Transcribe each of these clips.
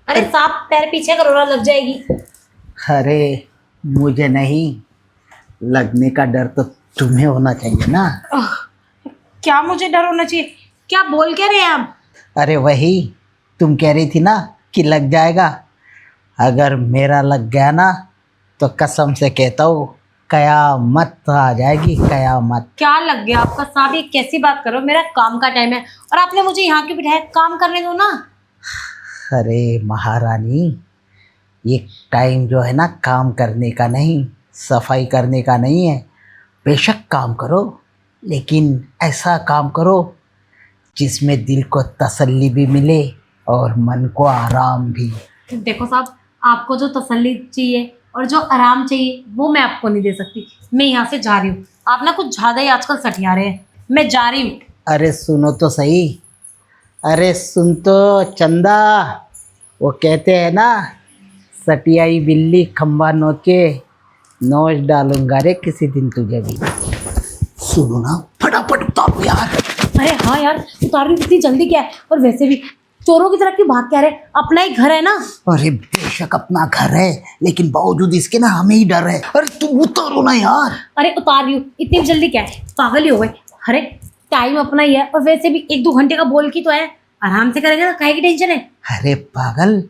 अरे साहब पैर पीछे करो ना, लग जाएगी। अरे मुझे नहीं, लगने का डर तो तुम्हें होना चाहिए ना। क्या मुझे डर होना चाहिए? क्या बोल क्या रहे हैं आप? अरे वही तुम कह रही थी ना कि लग जाएगा। अगर मेरा लग गया ना तो कसम से कहता हूँ कयामत आ जाएगी, कयामत। क्या लग गया आपका साहब? ये कैसी बात करो, मेरा काम का टाइम है और आपने मुझे यहाँ क्यों बिठाया? काम करने दो ना। अरे महारानी, ये टाइम जो है ना काम करने का नहीं, सफाई करने का नहीं है। बेशक काम करो, लेकिन ऐसा काम करो जिसमें दिल को तसल्ली भी मिले और मन को आराम भी। देखो साहब, आपको जो तसल्ली चाहिए और जो आराम चाहिए वो मैं आपको नहीं दे सकती। मैं यहाँ से जा रही हूँ। आप ना कुछ ज़्यादा ही आजकल सठिया रहे हैं। मैं जा रही हूँ। अरे सुनो तो सही, अरे सुन तो चंदा, वो कहते हैं ना, सटियाई बिल्ली खंबा नोचे, नोच डालूंगा रे किसी दिन तुझे भी। सुनो ना, फटाफट उतारो यार। अरे हाँ यार, उतार रही हूँ। इतनी जल्दी क्या है? और वैसे भी चोरों की तरह क्यों भाग क्या रहे? अपना ही घर है ना। अरे बेशक अपना घर है, लेकिन बावजूद इसके ना हमें ही डर है। अरे तुम उतारो ना यार। अरे उतार रही हूँ। इतनी जल्दी क्या है? पागल ही हो गए। अरे टाइम अपना ही है और वैसे भी 1-2 घंटे का बोल की तो है। आराम से करेंगे ना, काहे की टेंशन है? अरे पागल,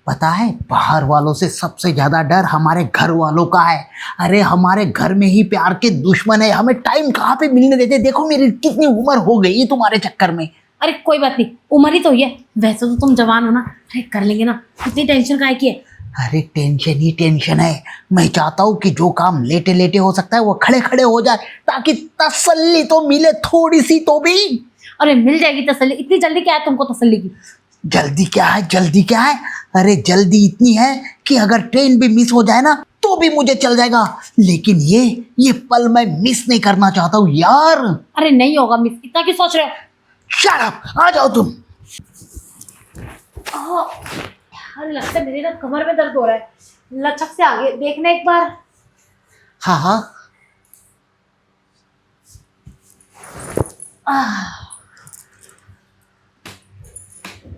पता है बाहर वालों से सबसे ज्यादा डर हमारे घर वालों का है। अरे हमारे घर में ही प्यार के दुश्मन है, हमें टाइम कहाँ पे मिलने देते। देखो मेरी कितनी उम्र हो गई है तुम्हारे चक्कर में। अरे कोई बात नहीं, उम्र ही तो हुई है। वैसे तो तुम जवान हो ना। अरे कर लेंगे ना, इतनी टेंशन काहे की है? अरे टेंशन ही टेंशन है। मैं चाहता हूँ कि जो काम लेटे लेटे हो सकता है वो खड़े खड़े हो जाए, ताकि तसल्ली तो मिले थोड़ी सी तो भी। अरे मिल जाएगी तसल्ली। इतनी जल्दी क्या है तुमको तसल्ली की? जल्दी क्या है, जल्दी क्या है? अरे जल्दी इतनी है कि अगर ट्रेन भी मिस हो जाए ना तो भी मुझे चल जाएगा, लेकिन ये पल मैं मिस नहीं करना चाहता हूँ यार। अरे नहीं होगा मिस, इतना क्यों सोच रहे हो? शट अप, आ जाओ तुम। अरे लगता है मेरी ना कमर में दर्द हो रहा है। लचक से आगे देखना एक बार। हाँ हाँ।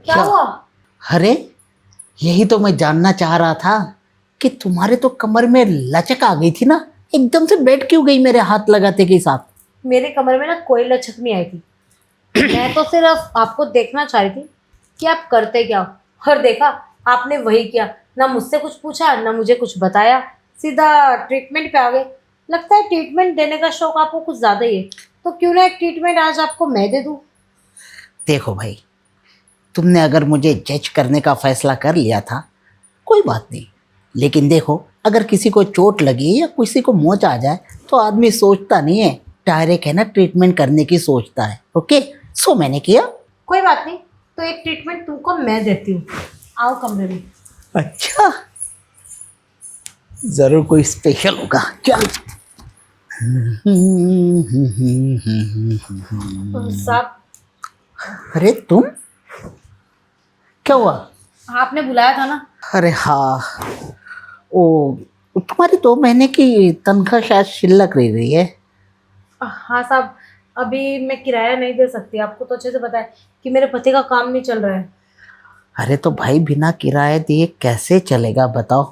क्या हुआ? अरे यही तो मैं जानना चाह रहा था कि तुम्हारे तो कमर में लचक आ गई थी ना, एकदम से बैठ क्यों गई मेरे हाथ लगाते के साथ? मेरे कमर में ना कोई लचक नहीं आई थी। मैं तो सिर्फ आपको देखना चाह रही थी कि आप करते क्या हो। और देखा, आपने वही किया। ना मुझसे कुछ पूछा, ना मुझे कुछ बताया, सीधा ट्रीटमेंट पे आ गए। लगता है ट्रीटमेंट देने का शौक आपको कुछ ज़्यादा ही है। तो क्यों ना एक ट्रीटमेंट आज आपको मैं दे दूँ? देखो भाई, तुमने अगर मुझे जज करने का फैसला कर लिया था, कोई बात नहीं, लेकिन देखो अगर किसी को चोट लगी या किसी को मोच आ जाए तो आदमी सोचता नहीं है, डायरेक्ट है ना ट्रीटमेंट करने की सोचता है। ओके, सो मैंने किया। कोई बात नहीं, तो एक ट्रीटमेंट तुमको मैं देती हूँ। आओ कमरे में। अच्छा, जरूर कोई स्पेशल होगा, चल। साहब, अरे तुम, क्या हुआ? आपने बुलाया था ना? अरे हाँ, ओ तुम्हारी 2 महीने की तनख्वाह शायद शिल्लक रह रही है। हाँ साहब, अभी मैं किराया नहीं दे सकती। आपको तो अच्छे से पता है कि मेरे पति का काम नहीं चल रहा है। अरे तो भाई बिना किराए दिए कैसे चलेगा बताओ?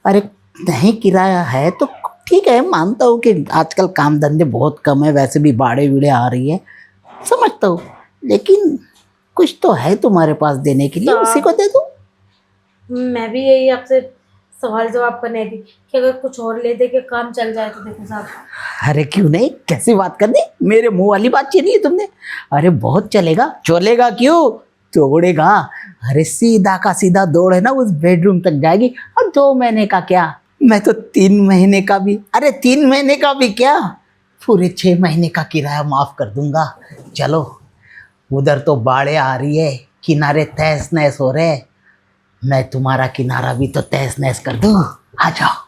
अरे नहीं किराया है तो ठीक है, मानता हूँ कि आजकल काम धंधे बहुत कम है, वैसे भी बाड़े वीड़े आ रही है, समझता हूँ, लेकिन कुछ तो है तुम्हारे पास देने के लिए, उसी को दे दो। मैं भी यही आपसे सवाल जवाब करने थी कि अगर कुछ और ले दे के काम चल जाए तो। देखो साहब, अरे क्यों नहीं, कैसी बात करनी, मेरे मुंह वाली बात छीनी है तुमने। अरे बहुत चलेगा, चलेगा क्यों, दौड़ेगा। अरे सीधा का सीधा दौड़ है ना उस बेडरूम तक जाएगी। और 2 महीने का क्या, मैं तो 3 महीने का भी, अरे 3 महीने का भी क्या, पूरे 6 महीने का किराया माफ कर दूंगा। चलो, उधर तो बाढ़े आ रही है, किनारे तहस नहस हो रहे, मैं तुम्हारा किनारा भी तो तहस नहस कर दूं। आ जाओ।